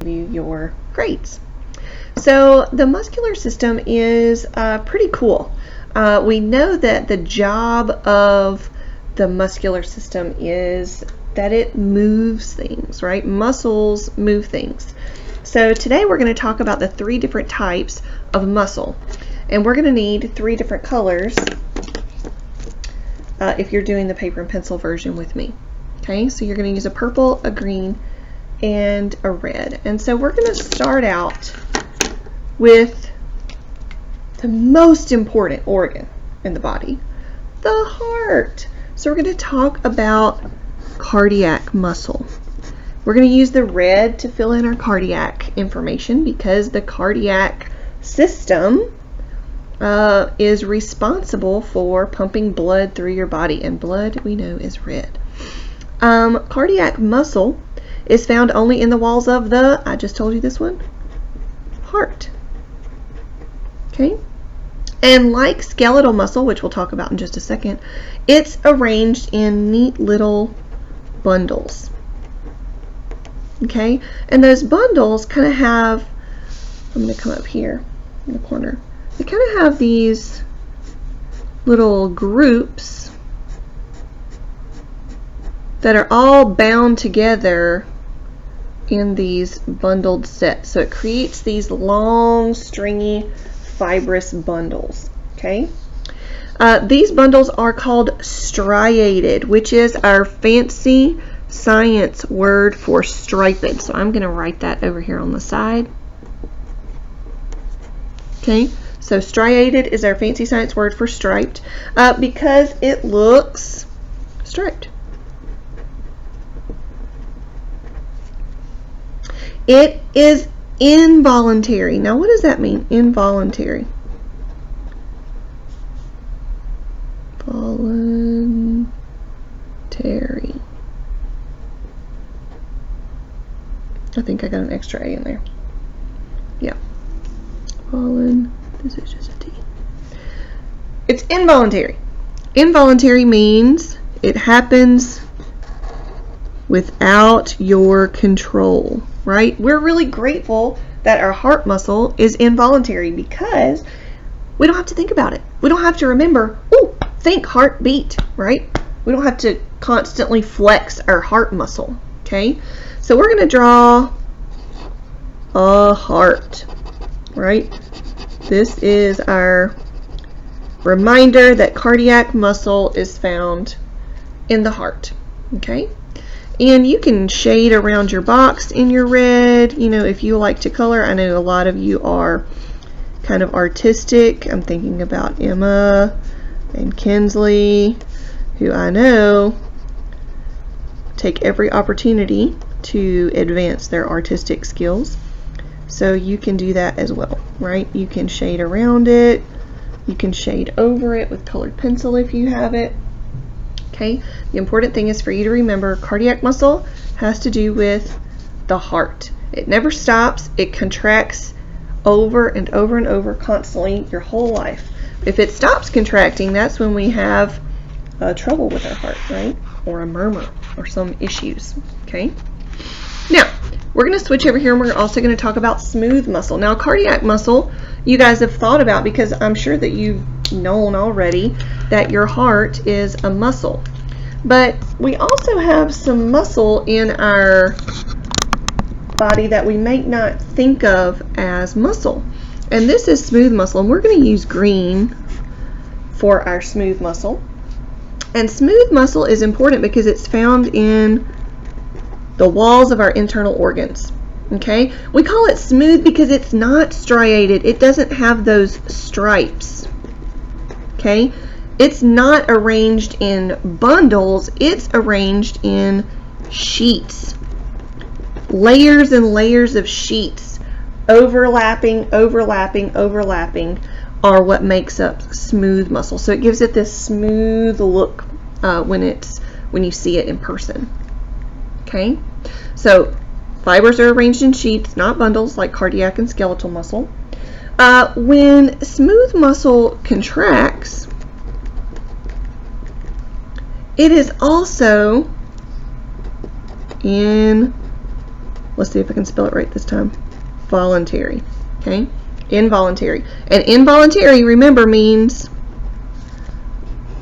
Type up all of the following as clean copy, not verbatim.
you your grades. So the muscular system is pretty cool. We know that the job of the muscular system is that it moves things, right? Muscles move things. So today we're going to talk about the 3 different types of muscle. And we're going to need 3 different colors if you're doing the paper and pencil version with me. Okay, so you're going to use a purple, a green, and a red. And so we're going to start out with the most important organ in the body, the heart. So we're going to talk about cardiac muscle. We're going to use the red to fill in our cardiac information because the cardiac system is responsible for pumping blood through your body, and blood we know is red. Cardiac muscle is found only in the walls of the, I just told you this one, heart. Okay? And like skeletal muscle, which we'll talk about in just a second, it's arranged in neat little bundles. Okay? And those bundles kind of have, I'm going to come up here in the corner. They kind of have these little groups that are all bound together in these bundled sets. So it creates these long, stringy, fibrous bundles. Okay? These bundles are called striated, which is our fancy science word for striped. So I'm going to write that over here on the side. Okay? So striated is our fancy science word for striped because it looks striped. It is involuntary. Now what does that mean? Involuntary. Voluntary. I think I got an extra A in there. Yeah. This is just a T. It's involuntary. Involuntary means it happens without your control, right? We're really grateful that our heart muscle is involuntary because we don't have to think about it. We don't have to remember, oh, think heartbeat, right? We don't have to constantly flex our heart muscle, okay? So we're going to draw a heart, right? This is our reminder that cardiac muscle is found in the heart, okay? And you can shade around your box in your red, you know, if you like to color. I know a lot of you are kind of artistic. I'm thinking about Emma and Kinsley, who I know take every opportunity to advance their artistic skills. So you can do that as well, right? You can shade around it. You can shade over it with colored pencil if you have it. Okay, the important thing is for you to remember cardiac muscle has to do with the heart. It never stops. It contracts over and over and over constantly your whole life. If it stops contracting, that's when we have trouble with our heart, right? Or a murmur or some issues, okay? Now, we're going to switch over here and we're also going to talk about smooth muscle. Now, cardiac muscle, you guys have thought about because I'm sure that you've known already that your heart is a muscle. But we also have some muscle in our body that we may not think of as muscle. And this is smooth muscle. And we're going to use green for our smooth muscle. And smooth muscle is important because it's found in the walls of our internal organs. Okay? We call it smooth because it's not striated. It doesn't have those stripes. Okay? It's not arranged in bundles. It's arranged in sheets. Layers and layers of sheets. Overlapping, overlapping, overlapping are what makes up smooth muscle. So it gives it this smooth look when you see it in person. Okay? So fibers are arranged in sheets, not bundles like cardiac and skeletal muscle. When smooth muscle contracts, it is also in Let's see if I can spell it right this time. Voluntary. Okay? Involuntary. And involuntary, remember, means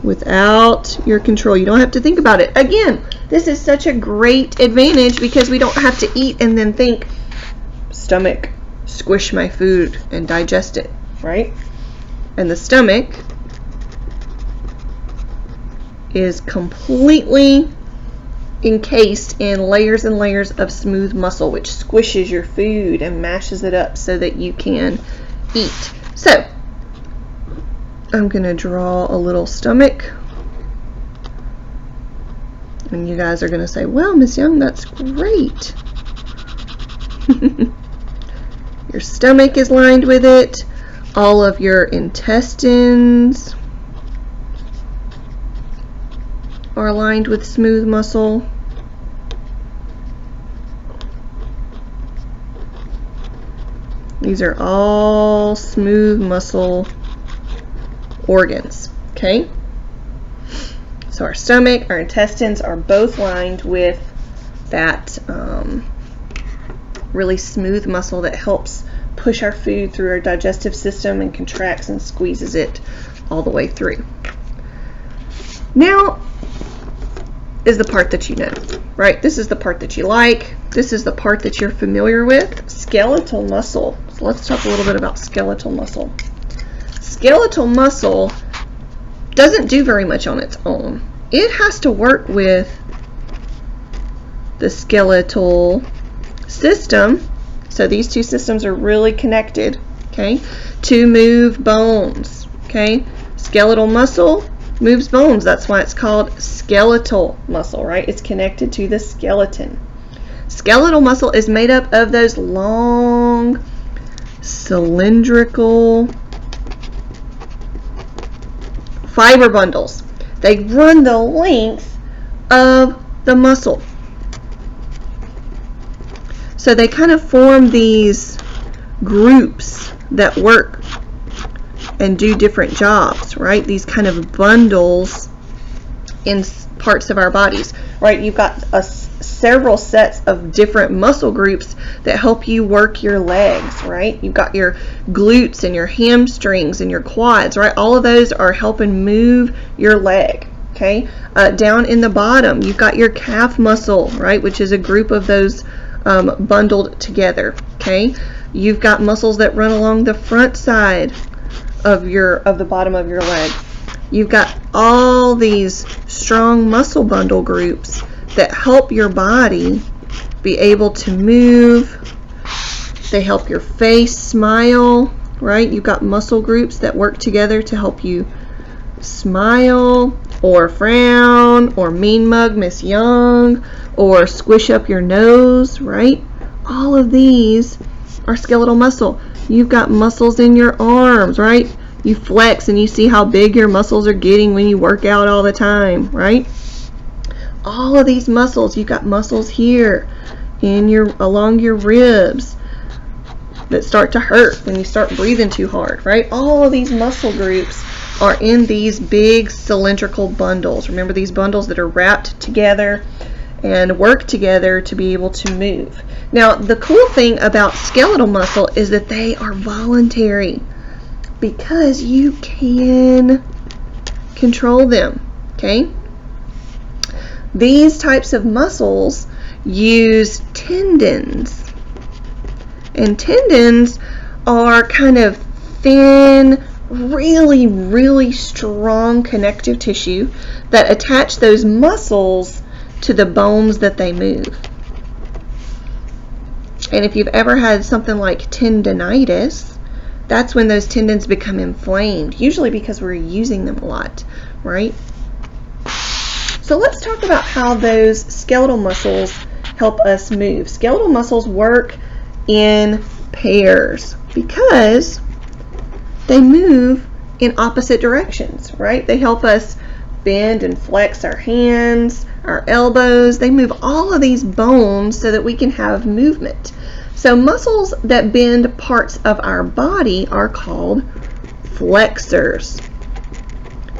without your control. You don't have to think about it. Again, this is such a great advantage because we don't have to eat and then think, stomach, squish my food and digest it, right? And the stomach is completely encased in layers and layers of smooth muscle, which squishes your food and mashes it up so that you can eat. So I'm going to draw a little stomach, and you guys are going to say, well, Miss Young, that's great. Your stomach is lined with it. All of your intestines are lined with smooth muscle. These are all smooth muscle organs, okay? So our stomach, our intestines are both lined with that really smooth muscle that helps push our food through our digestive system and contracts and squeezes it all the way through. Now is the part that you know, right? This is the part that you like. This is the part that you're familiar with, skeletal muscle. So let's talk a little bit about skeletal muscle. Skeletal muscle doesn't do very much on its own. It has to work with the skeletal system. So these two systems are really connected, okay, to move bones, okay? Skeletal muscle moves bones. That's why it's called skeletal muscle, right? It's connected to the skeleton. Skeletal muscle is made up of those long, cylindrical fiber bundles. They run the length of the muscle. So they kind of form these groups that work and do different jobs, right? These kind of bundles in parts of our bodies, right? You've got several sets of different muscle groups that help you work your legs, right? You've got your glutes and your hamstrings and your quads, right? All of those are helping move your leg, okay? Down in the bottom, you've got your calf muscle, right? Which is a group of those bundled together, okay? You've got muscles that run along the front side of the bottom of your leg. You've got all these strong muscle bundle groups that help your body be able to move. They help your face smile, right? You've got muscle groups that work together to help you smile or frown or mean mug Miss Young or squish up your nose, right? All of these are skeletal muscle. You've got muscles in your arms, right? You flex and you see how big your muscles are getting when you work out all the time, right? All of these muscles, you've got muscles here along your ribs that start to hurt when you start breathing too hard, right? All of these muscle groups are in these big cylindrical bundles. Remember, these bundles that are wrapped together and work together to be able to move. Now, the cool thing about skeletal muscle is that they are voluntary because you can control them, okay? These types of muscles use tendons, and tendons are kind of thin, really, really strong connective tissue that attach those muscles to the bones that they move. And if you've ever had something like tendonitis, that's when those tendons become inflamed, usually because we're using them a lot, right? So let's talk about how those skeletal muscles help us move. Skeletal muscles work in pairs because they move in opposite directions, right? They help us bend and flex our hands, our elbows. They move all of these bones so that we can have movement. So muscles that bend parts of our body are called flexors.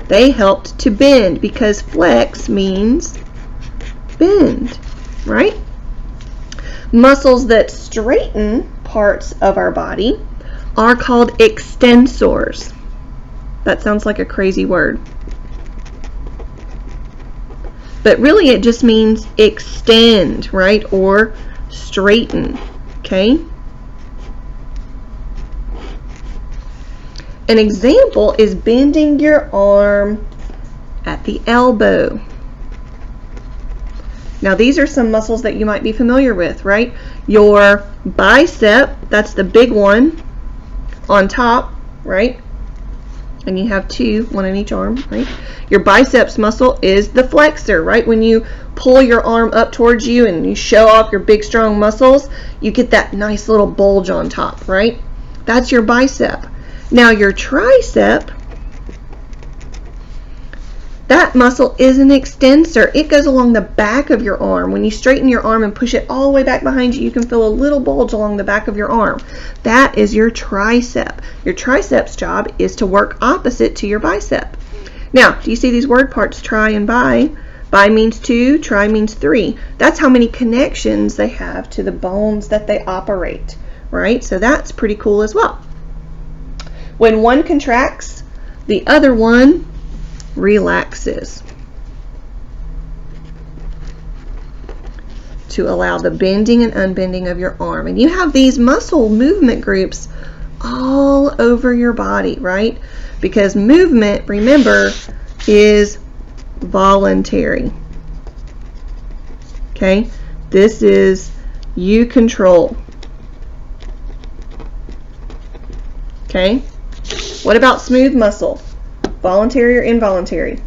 They helped to bend because flex means bend, right? Muscles that straighten parts of our body are called extensors. That sounds like a crazy word, but really it just means extend, right? Or straighten, okay? An example is bending your arm at the elbow. Now these are some muscles that you might be familiar with, right? Your bicep, that's the big one on top, right? And you have two, one in each arm, right? Your biceps muscle is the flexor, right? When you pull your arm up towards you and you show off your big strong muscles, you get that nice little bulge on top, right? That's your bicep. Now your tricep, that muscle is an extensor. It goes along the back of your arm. When you straighten your arm and push it all the way back behind you, you can feel a little bulge along the back of your arm. That is your tricep. Your tricep's job is to work opposite to your bicep. Now, do you see these word parts, tri and bi? Bi means 2, tri means 3. That's how many connections they have to the bones that they operate, right? So that's pretty cool as well. When one contracts, the other one relaxes to allow the bending and unbending of your arm. And you have these muscle movement groups all over your body, right? Because movement, remember, is voluntary. Okay? This is you control. Okay? What about smooth muscle? Voluntary or involuntary?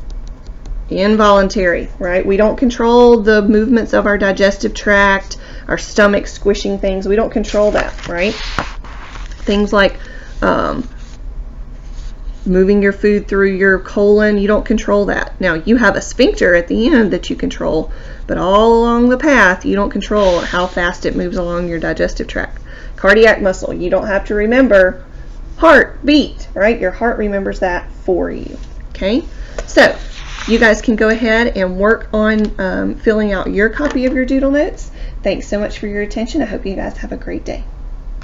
Involuntary, right? We don't control the movements of our digestive tract, our stomach squishing things. We don't control that, right? Things like moving your food through your colon, you don't control that. Now, you have a sphincter at the end that you control, but all along the path, you don't control how fast it moves along your digestive tract. Cardiac muscle, you don't have to remember heartbeat, right? Your heart remembers that for you, okay? So, you guys can go ahead and work on filling out your copy of your doodle notes. Thanks so much for your attention. I hope you guys have a great day.